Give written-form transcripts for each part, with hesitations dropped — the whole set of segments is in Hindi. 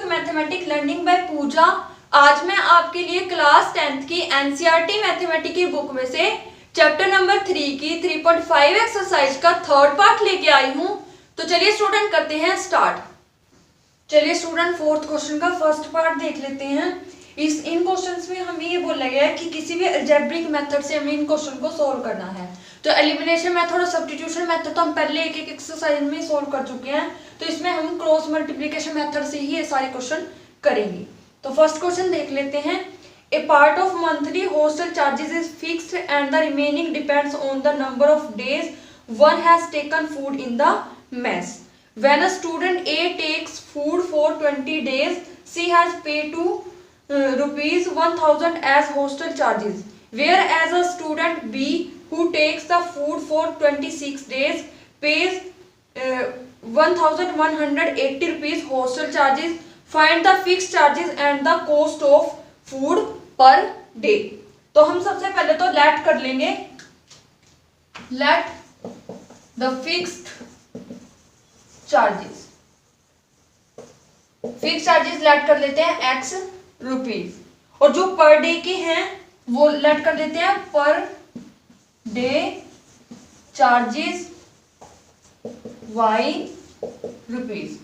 मैथमेटिक्स लर्निंग बाय पूजा। आज मैं आपके लिए क्लास 10th की एनसीईआरटी मैथमेटिक्स की बुक में से चैप्टर नंबर 3 की 3.5 एक्सरसाइज का थर्ड पार्ट लेके आई हूँ। तो चलिए स्टूडेंट करते हैं स्टार्ट। चलिए स्टूडेंट फोर्थ क्वेश्चन का फर्स्ट पार्ट देख लेते हैं। इन क्वेश्चंस में हमें ये बोला गया है कि किसी भी अलजेब्रिक मेथड से हमें इन क्वेश्चन को सोल्व करना है। तो एलिमिनेशन मेथड और सब्स्टिट्यूशन मेथड तो हम पहले एक एक एक्सरसाइज में सोल्व कर चुके हैं, तो इसमें हम क्रॉस मल्टीप्लिकेशन मेथड से ही ये सारे क्वेश्चन करेंगे। तो फर्स्ट क्वेश्चन देख लेते हैं। A part of monthly hostel charges is fixed and the remaining depends on the number of days one has taken food in the mess. When a student A takes food for 20 days, she has paid rupees 1000 as hostel charges, whereas a student B who takes the food for 26 days pays 1180 rupees hostel charges. Find the fixed charges and the cost of food per day. तो हम सबसे पहले तो लेट कर लेंगे, let the fixed charges, fixed charges let कर लेते हैं x रुपीज, और जो पर डे के हैं वो लेट कर लेते हैं per day charges y rupees.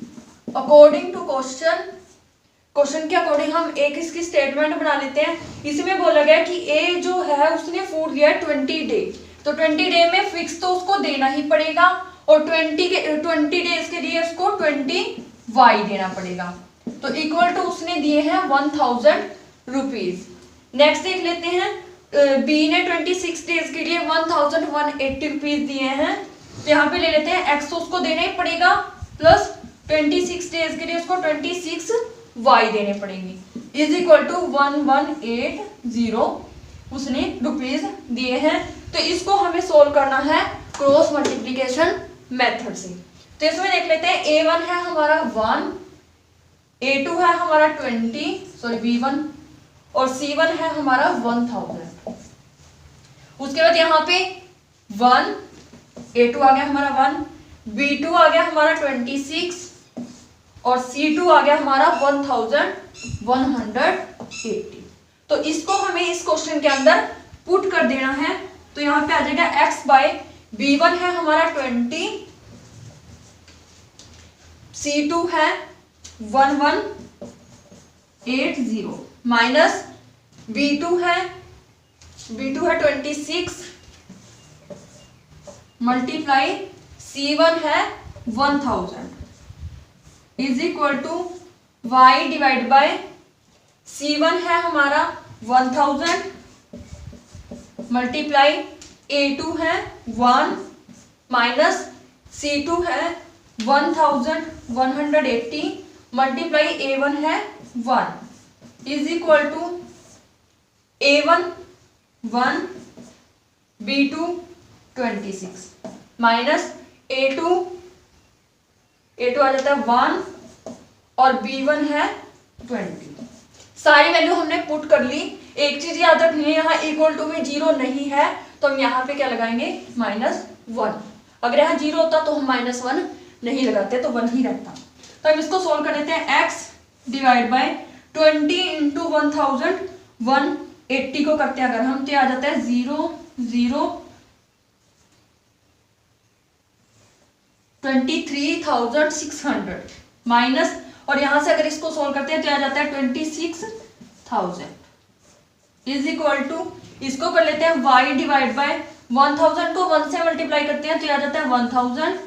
According to question के अकॉर्डिंग हम एक इसकी स्टेटमेंट बना लेते हैं। इसमें बोला गया कि a जो है उसने फूड लिया 20 डे, तो 20 डे में फिक्स तो उसको देना ही पड़ेगा, और 20 डेज के लिए उसको 20 वाई देना पड़ेगा। तो इक्वल टू उसने दिए हैं 1000 रुपीज। नेक्स्ट देख लेते हैं, बी ने 26 डेज के लिए 1180 रुपीज दिए हैं। तो यहाँ पे ले लेते हैं एक्स, तो उसको देना ही पड़ेगा, प्लस 26 डेज के लिए उसको 26 वाई देने पड़ेंगे, इज इक्वल टू 1180 उसने रुपीज दिए हैं। तो इसको हमें सोल्व करना है क्रॉस मल्टीप्लिकेशन मेथड से। तो इसमें देख लेते हैं A1 है हमारा 1, A2 है हमारा 20 B1, और C1 है हमारा 1000। उसके बाद यहाँ पे 1, A2 आ गया हमारा 1, B2 आ गया हमारा 26, और C2 आ गया हमारा 1180। तो इसको हमें इस क्वेश्चन के अंदर पुट कर देना है। तो यहाँ पे आ जाएगा x बाय B1 है हमारा 20, C2 है 1180 माइनस B2 है 26 मल्टीप्लाई C1 है 1000 is equal to y divide by C1 है हमारा 1000 मल्टीप्लाई A2 है 1 माइनस C2 है 1180 मल्टीप्लाई A1 है 1 is equal to A1 1 B2 26 minus A2 आ जाता है 1 और B1 है 20। सारी वैल्यू हमने पुट कर ली। एक चीज याद रखनी है, यहाँ इक्वल टू में 0 नहीं है, तो हम यहाँ पे क्या लगाएंगे -1। अगर यहाँ 0 होता तो हम -1 नहीं लगाते, तो 1 ही रहता। तो हम इसको सोल्व कर लेते हैं। x डिवाइड बाय 20 इंटू 1000 180 को करते हैं अगर हम, तो आ जाता है 0 0 23,600 माइनस, और यहां से अगर इसको सोल्व करते हैं तो आ जाता है 26,000 इज इक्वल टू, इसको कर लेते हैं y डिवाइड बाय 1000 को 1 से मल्टीप्लाई करते हैं तो आ जाता है 1000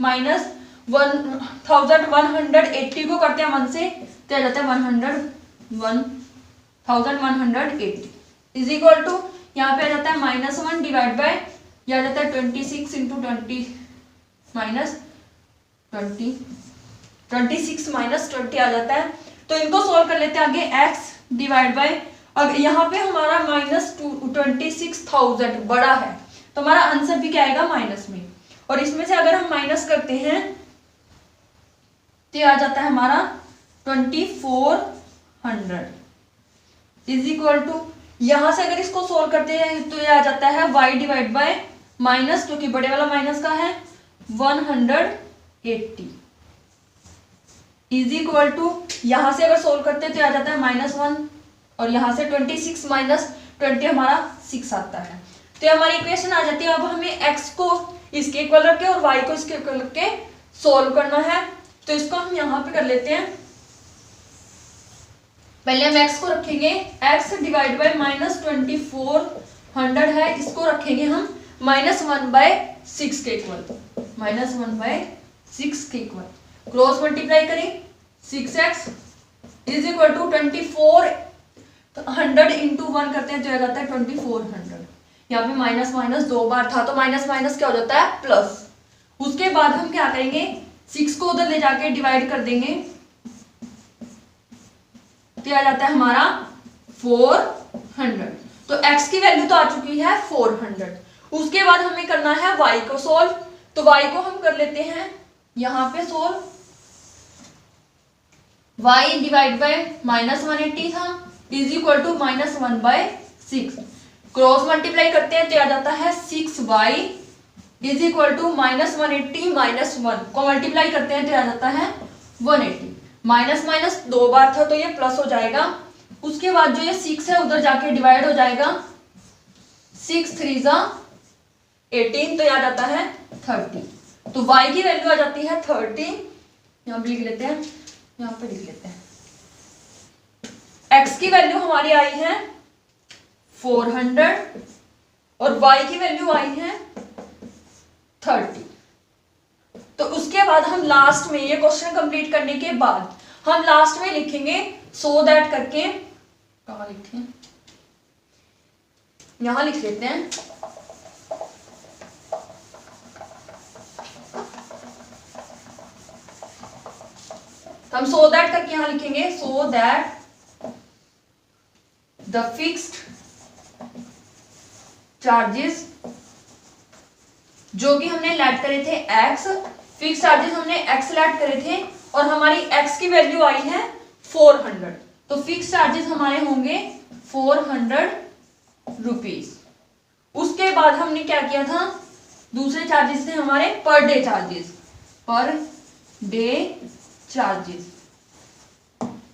माइनस 1180 को करते हैं 1 से तो आ जाता है 1180 इज इक्वल टू, यहाँ पे आ जाता है -1 डिवाइड बाय, यह आ जाता है 26 इंटू 20 माइनस 20, 26 माइनस 20 आ जाता है। तो इनको सोल्व कर लेते हैं आगे। x डिवाइड बाय, अब यहाँ पे हमारा -26,000 बड़ा है, तो हमारा आंसर भी क्या आएगा माइनस में, और इसमें से अगर हम माइनस करते हैं तो आ जाता है हमारा 2400 इज इक्वल टू, यहां से अगर इसको सोल्व करते हैं तो ये आ जाता है y डिवाइड बाय माइनस, क्योंकि बड़े वाला माइनस का है 180 इज इक्वल टू यहाँ से अगर सोल्व करते हैं तो आ जाता है -1, और यहाँ से 26 माइनस 20 हमारा 6 आता है। तो ये हमारी इक्वेशन आ जाती है। अब हमें x को इसके इक्वल रख के और y को इसके इक्वल रख के सोल्व करना है। तो इसको हम यहाँ पे कर लेते हैं। पहले हम x को रखेंगे, x डिवाइड बाई -2400 है, इसको रखेंगे हम -1/6 के इक्वल, -1/6 के इक्वल। क्रॉस मल्टीप्लाई करें, 6x is equal to 2400 into 1 करते हैं तो आ जाता है 2400। यहाँ पे माइनस माइनस 2 बार था तो माइनस माइनस क्या हो जाता है प्लस। उसके बाद हम क्या करेंगे, 6 को उधर ले जाके डिवाइड कर देंगे तो आ जाता है हमारा 400। तो x की वैल्यू तो आ चुकी है 400। उसके बाद हमें करना है y को सोल्व। तो y को हम कर लेते हैं यहाँ पे सोल्व। y डिवाइड बाय -180 था is equal to -1/6। Cross multiply करते हैं तो आ जाता है 6y इज इक्वल टू -180 -1 को मल्टीप्लाई करते हैं तो आ जाता है 180। माइनस माइनस 2 बार था तो ये प्लस हो जाएगा। उसके बाद जो ये 6 है उधर जाके डिवाइड हो जाएगा, 6 3 18 तो आ जाता है 30। तो y की वैल्यू आ जाती है 30। यहाँ पे लिख लेते हैं, यहाँ पे लिख लेते हैं। x की वैल्यू हमारी आई है 400 और y की वैल्यू आई है 30। तो उसके बाद हम लास्ट में ये क्वेश्चन कंप्लीट करने के बाद हम लास्ट में लिखेंगे सो दैट करके। कहाँ लिखें, यहां लिख लेते हैं। हम सो दैट करके यहां लिखेंगे so that the fixed charges जो कि हमने लैट करे थे x, फिक्स चार्जेस हमने x लैट करे थे और हमारी x की वैल्यू आई है 400। तो फिक्स चार्जेस हमारे होंगे 400 रुपीज। उसके बाद हमने क्या किया था, दूसरे चार्जेस थे हमारे पर डे चार्जेस, पर डे चार्जेस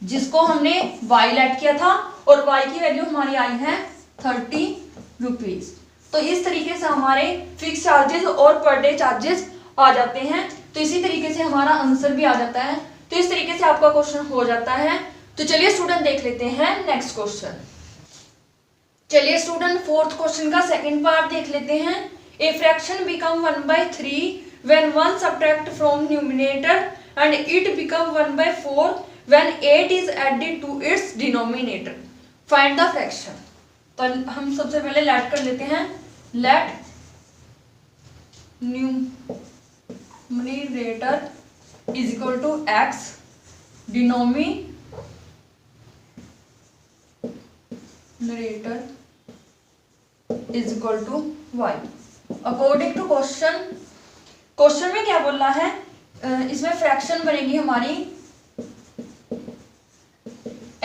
जिसको हमने y लैट किया था और y की वैल्यू हमारी आई है 30 रुपीज। तो इस तरीके से हमारे फिक्स चार्जेस और पर डे चार्जेस आ जाते हैं। तो इसी तरीके से हमारा आंसर भी आ जाता है। तो इस तरीके से आपका क्वेश्चन हो जाता है। तो चलिए स्टूडेंट देख लेते हैं नेक्स्ट क्वेश्चन। चलिए स्टूडेंट फोर्थ क्वेश्चन का सेकंड पार्ट देख लेते हैं। A fraction become 1/3 when 1 subtract from numerator and it become 1/4 when 8 is added to its denominator. Find the fraction. तो हम सबसे पहले लेट कर लेते हैं, let numerator is equal to x, denominator is equal to y। According to question, question में क्या बोल रहा है, इसमें फ्रैक्शन बनेगी हमारी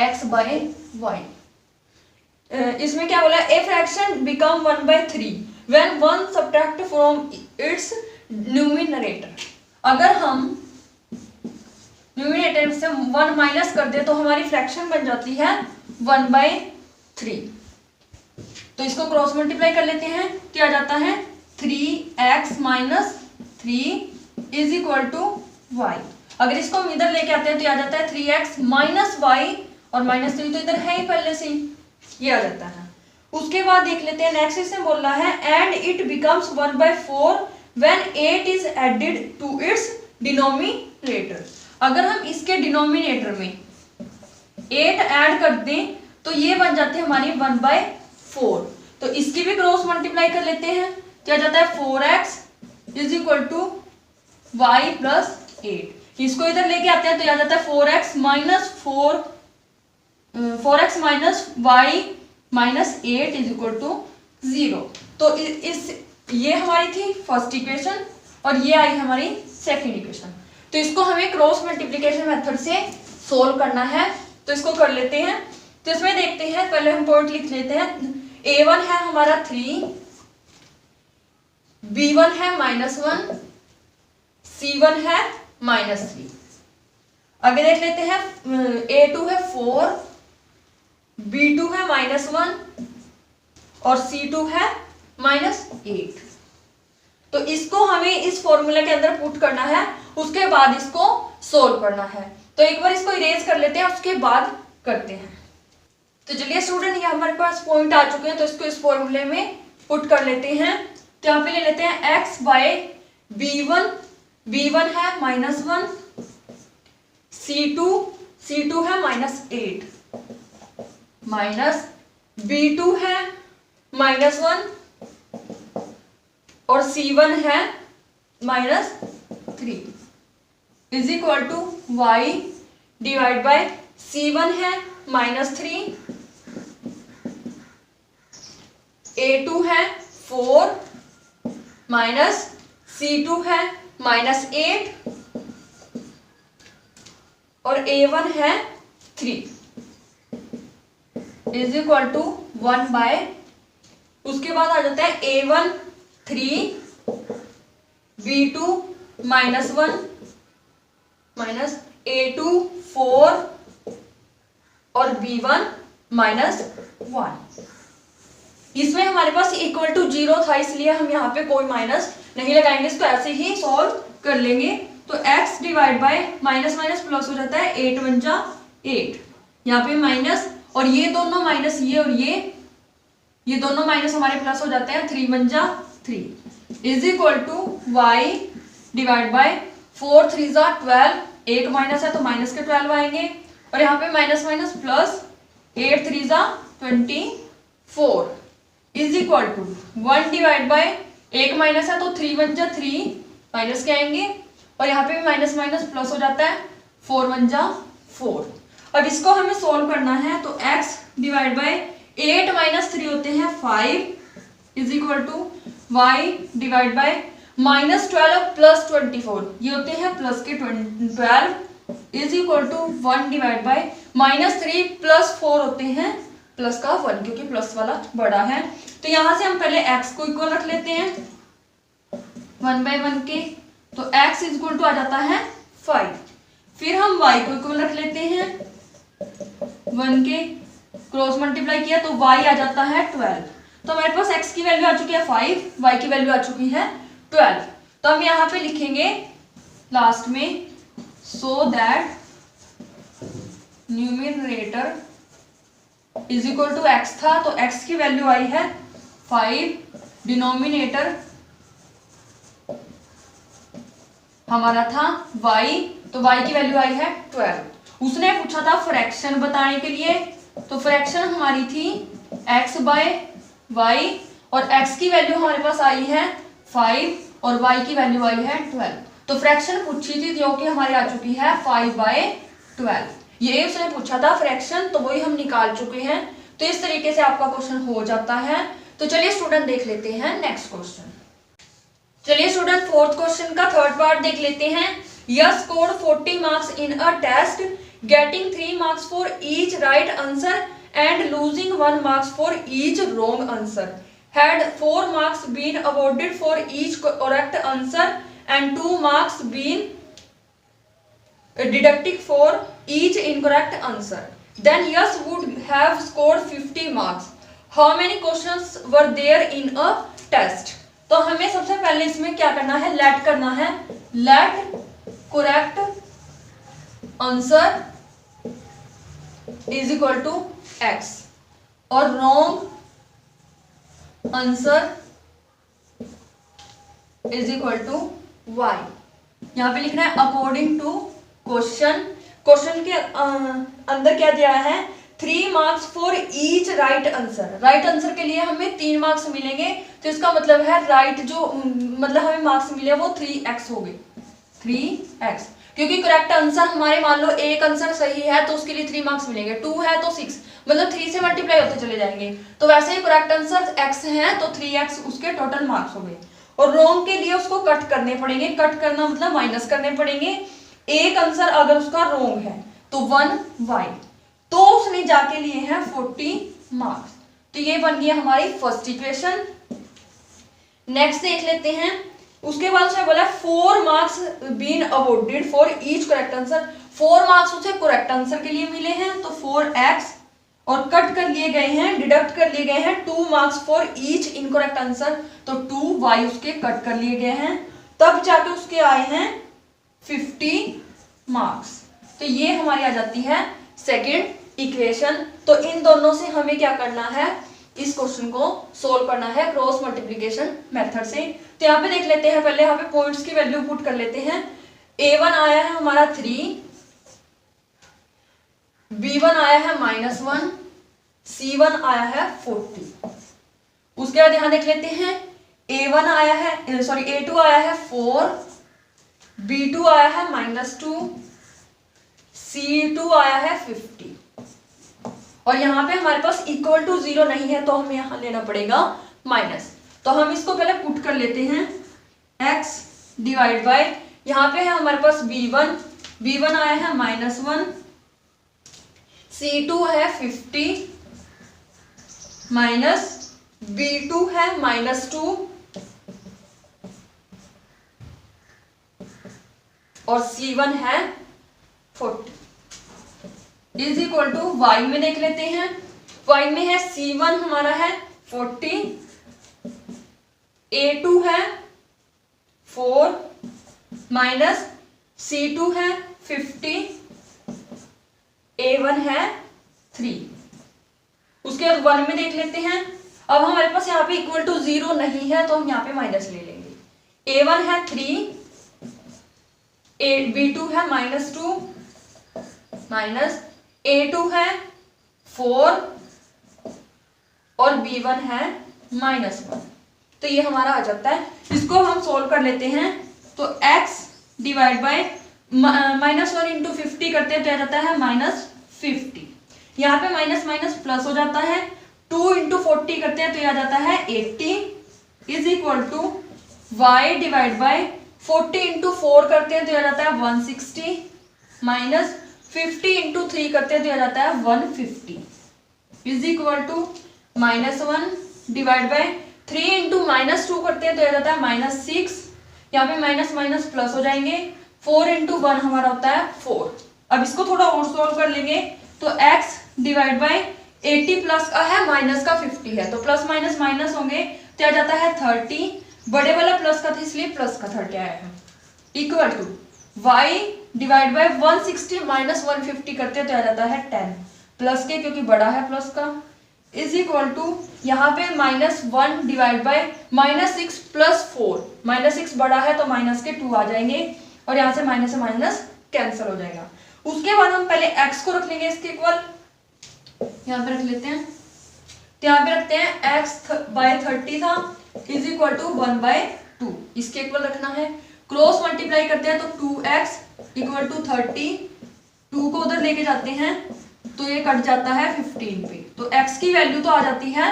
x बाय y। इसमें क्या बोला, ए fraction become 1/3 when 1 subtract from its numerator. अगर हम न्यूमिनेटर से 1 माइनस कर दे तो हमारी फ्रैक्शन बन जाती है 1/3। तो इसको क्रॉस मल्टीप्लाई कर लेते हैं क्या आ जाता है 3x minus 3 is equal to y। अगर इसको हम इधर लेके आते हैं तो आ जाता है 3x माइनस y और -3 तो इधर है ही पहले से ही, ये आ जाता है। उसके बाद देख लेते हैं नेक्स्ट, इसमें बोल रहा है and it becomes 1/4 when 8 is added to its denominator. अगर हम इसके डिनोमिनेटर में 8 ऐड कर दें तो ये बन जाते हैं हमारी 1/4। तो इसकी भी क्रॉस मल्टीप्लाई कर लेते हैं, क्या जाता है 4x is equal to y plus 8। इसको इधर लेके आते हैं तो आ जाता है 4x minus y minus 8 is equal to 0। तो इस ये हमारी थी फर्स्ट इक्वेशन और ये आई हमारी सेकंड इक्वेशन। तो इसको हमें क्रॉस मल्टीप्लिकेशन मेथड से सोल्व करना है। तो इसको कर लेते हैं। तो इसमें देखते हैं, पहले हम पॉइंट लिख लेते हैं। a1 है हमारा 3, b1 है -1, c1 है -3। आगे देख लेते हैं, A2 है 4, B2 है -1 और C2 है -8। तो इसको हमें इस फॉर्मूला के अंदर पुट करना है, उसके बाद इसको सोल्व करना है। तो एक बार इसको इरेज कर लेते हैं, उसके बाद करते हैं। तो चलिए स्टूडेंट, ये हमारे पास पॉइंट आ चुके हैं, तो इसको इस फॉर्मूले में पुट कर लेते हैं। तो यहाँ पे ले लेते हैं x बाय b1, b1 है -1, c2 है -8, माइनस b2 है -1 और c1 है -3 is equal to y divide by c1 है -3, A2 है 4 माइनस C2 है -8 और A1 है 3 इज इक्वल टू 1 बाय, उसके बाद आ जाता है A1 3, B2 -1 माइनस A2 4 और B1 -1। इसमें हमारे पास इक्वल टू 0 था, इसलिए हम यहाँ पे कोई माइनस नहीं लगाएंगे, इसको ऐसे ही सॉल्व कर लेंगे। तो x divide by minus minus plus हो जाता है, 8 × 8, यहाँ पे माइनस और ये दोनों माइनस, ये और ये दोनों माइनस हमारे प्लस हो जाते हैं, 3 × 3 is equal to y divide by 4 3 12, एक माइनस है तो माइनस के 12 आएंगे और यहाँ पे minus minus plus, 8 3 24 is equal to 1 divide by, एक माइनस है तो 3 × 3 माइनस के आएंगे और यहाँ पे भी माइनस माइनस प्लस हो जाता है, 4 × 4। अब इसको हमें सोल्व करना है, तो x डिवाइड बाय 8 - 3 होते हैं 5 is equal to y divide by -12 plus 24, ये होते हैं प्लस के 12 is equal to 1 divide by -3 plus 4 होते हैं प्लस का 1, क्योंकि प्लस वाला बड़ा है। तो यहां से हम पहले x को इक्वल रख लेते हैं 1/1 के, तो x इज इक्वल टू आ जाता है 5। फिर हम y को इक्वल रख लेते हैं 1 के, क्रॉस मल्टीप्लाई किया तो y आ जाता है 12। तो हमारे पास x की वैल्यू आ चुकी है 5, y की वैल्यू आ चुकी है 12। तो हम यहाँ पे लिखेंगे लास्ट में, so that numerator is equal to x था, तो x की वैल्यू आई है 5, डिनोमिनेटर हमारा था y, तो y की वैल्यू आई है 12। उसने पूछा था फ्रैक्शन बताने के लिए, तो फ्रैक्शन हमारी थी x बाय y और x की वैल्यू हमारे पास आई है 5 और y की वैल्यू आई है 12। तो फ्रैक्शन पूछी थी जो कि हमारी आ चुकी है 5/12, ये उसने पूछा था फ्रैक्शन, तो वही हम निकाल चुके हैं। तो इस तरीके से आपका क्वेश्चन हो जाता है। तो चलिए स्टूडेंट देख लेते हैं नेक्स्ट क्वेश्चन। चलिए स्टूडेंट फोर्थ क्वेश्चन का थर्ड पार्ट देख लेते हैं। Yes scored 40 marks in a test, getting 3 marks for each right answer and losing 1 marks for each wrong answer. Had 4 marks been awarded for each correct answer and 2 marks been deducted for each incorrect answer, then yes would have scored 50 marks. How many questions were there in a test? तो हमें सबसे पहले इसमें क्या करना है, लेट करना है, let correct answer is equal to x और wrong answer is equal to y। यहां पे लिखना है अकॉर्डिंग टू क्वेश्चन। क्वेश्चन के अंदर क्या दिया है, 3 marks for each right answer. Right answer के लिए हमें 3 मार्क्स मिलेंगे, तो इसका मतलब है राइट जो मतलब हमें मार्क्स मिले वो 3x हो गए, 3x, क्योंकि करेक्ट आंसर हमारे मान लो एक आंसर सही है तो उसके लिए 3 मार्क्स मिलेंगे, 2 है तो 6, मतलब 3 से मल्टीप्लाई होते चले जाएंगे। तो वैसे ही करेक्ट आंसर x है तो 3x उसके टोटल मार्क्स हो गए। और रॉन्ग के लिए उसको कट करने पड़ेंगे, कट करना मतलब माइनस करने पड़ेंगे। एक आंसर अगर उसका रॉन्ग है तो 1y, तो उसने जाके लिए हैं 40 मार्क्स। तो ये बन गया हमारी फर्स्ट इक्वेशन। नेक्स्ट देख लेते हैं। उसके बाद उसने बोला 4 marks been awarded for each correct answer. 4 marks उसे करेक्ट आंसर के लिए मिले हैं, तो 4x, और कट कर लिए गए हैं, डिडक्ट कर लिए गए हैं 2 marks for each incorrect answer, तो 2y उसके कट कर लिए गए हैं, तब जाके उसके आए हैं 50 मार्क्स। तो ये हमारी आ जाती है सेकंड इक्वेशन। तो इन दोनों से हमें क्या करना है, इस क्वेश्चन को सोल्व करना है क्रॉस मल्टीप्लिकेशन मेथड से। तो यहाँ पे देख लेते हैं, पहले यहाँ पे पॉइंट्स की वैल्यू पुट कर लेते हैं। a1 आया है हमारा 3, b1 आया है -1, c1 आया है 40। उसके बाद यहां देख लेते हैं, a1 आया है, सॉरी a2 आया है 4, b2 आया है -2, c2 आया है 50। और यहाँ पे हमारे पास इक्वल टू 0 नहीं है, तो हमें यहाँ लेना पड़ेगा माइनस। तो हम इसको पहले पुट कर लेते हैं, x डिवाइड बाय, यहाँ पे है हमारे पास b1 आया है -1, c2 है 50 माइनस b2 है -2 और c1 है 40 इज इक्वल टू y में देख लेते हैं। y में है c1 हमारा है 40, a2 है 4 माइनस c2 है 50, a1 है 3। उसके बाद 1 में देख लेते हैं। अब हमारे पास यहाँ पे इक्वल टू 0 नहीं है, तो हम यहाँ पे माइनस ले लेंगे। a1 है 3, b2 है -2 माइनस a2 है 4 और b1 है -1। तो ये हमारा आ जाता है। इसको हम सोल्व कर लेते हैं। तो x डिवाइड बाय -1 इंटू 50 करते हैं तो आ जाता है -50। यहाँ पे माइनस माइनस प्लस हो जाता है। 2 इंटू 40 करते हैं तो यह आ जाता है 80 is equal to y divide by 40 into 4 करते हैं तो यह आ जाता है 160 माइनस 50 इंटू 3 करते हैं तो यह आ जाता है 150 is equal to -1 divide by 3 into -2 करते हैं तो यह आ जाता है -6। यहाँ पे माइनस माइनस प्लस हो जाएंगे। 4 इंटू 1 हमारा होता है 4। अब इसको थोड़ा और सॉल्व कर लेंगे तो x डिवाइड बाय 80 प्लस का है माइनस का 50 है तो प्लस माइनस माइनस होंगे तो आ जाता है 30। बड़े वाला प्लस का था इसलिए प्लस का 30 आया है equal to y divide by 160 minus 150 करते हैं तो आ जाता है 10 प्लस के क्योंकि बड़ा है प्लस का इज इक्वल टू यहाँ पे -1 डिवाइड बाय -6 प्लस 4 -6 बड़ा है तो माइनस के 2 आ जाएंगे और यहाँ से माइनस कैंसिल हो जाएगा। उसके बाद हम पहले x को रख लेंगे इसके इक्वल, यहाँ पे रख लेते हैं तो यहाँ पे रखते हैं x बाय 30 था इज इक्वल टू 1/2 इसके इक्वल रखना है। क्रॉस मल्टीप्लाई करते हैं तो 2x इक्वल टू 30, 2 को उधर लेके जाते हैं तो ये कट जाता है 15 पे तो x की वैल्यू तो आ जाती है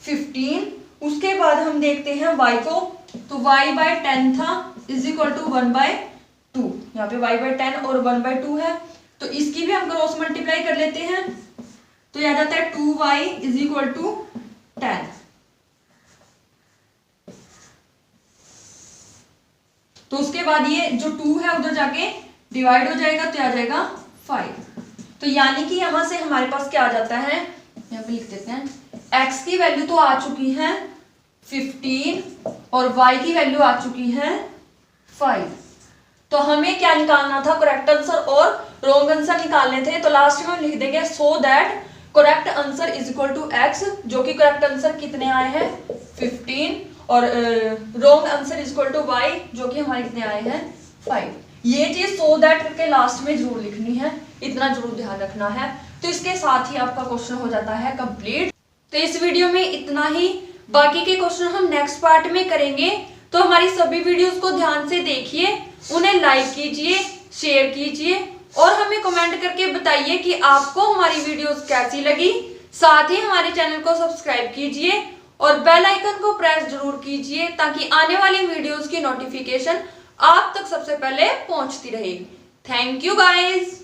15। उसके बाद हम देखते हैं y को तो y बाय 10 था इज इक्वल टू 1/2 यहाँ पे y बाय 10 और 1/2 है तो इसकी भी हम क्रॉस मल्टीप्लाई कर लेते हैं तो यह आ जाता है 2y इज इक्वल टू 10। तो उसके बाद ये जो 2 है उधर जाके डिवाइड हो जाएगा तो आ जाएगा 5। तो यानी कि यहां से हमारे पास क्या आ जाता है, यहाँ पे लिख देते हैं x की वैल्यू तो आ चुकी है 15 और y की वैल्यू आ चुकी है 5। तो हमें क्या निकालना था, करेक्ट आंसर और रॉन्ग आंसर निकालने थे। तो लास्ट में हम लिख देंगे so that correct answer is equal to x, जो कि करेक्ट आंसर कितने आए हैं 15 और wrong answer is equal to y जो कि हमारे कितने आए हैं 5। ये चीज सो दैट करके लास्ट में जरूर लिखनी है, इतना जरूर ध्यान रखना है। तो इसके साथ ही आपका क्वेश्चन हो जाता है कंप्लीट। तो इस वीडियो में इतना ही, बाकी के क्वेश्चन हम नेक्स्ट पार्ट में करेंगे। तो हमारी सभी वीडियोस को ध्यान से देखिए, उन्हें लाइक कीजिए, शेयर कीजिए और हमें कमेंट करके बताइए कि आपको हमारी वीडियोस कैसी लगी। साथ ही हमारे चैनल को सब्सक्राइब कीजिए और बेल आइकन को प्रेस जरूर कीजिए ताकि आने वाली वीडियोस की नोटिफिकेशन आप तक सबसे पहले पहुंचती रहे। Thank you guys.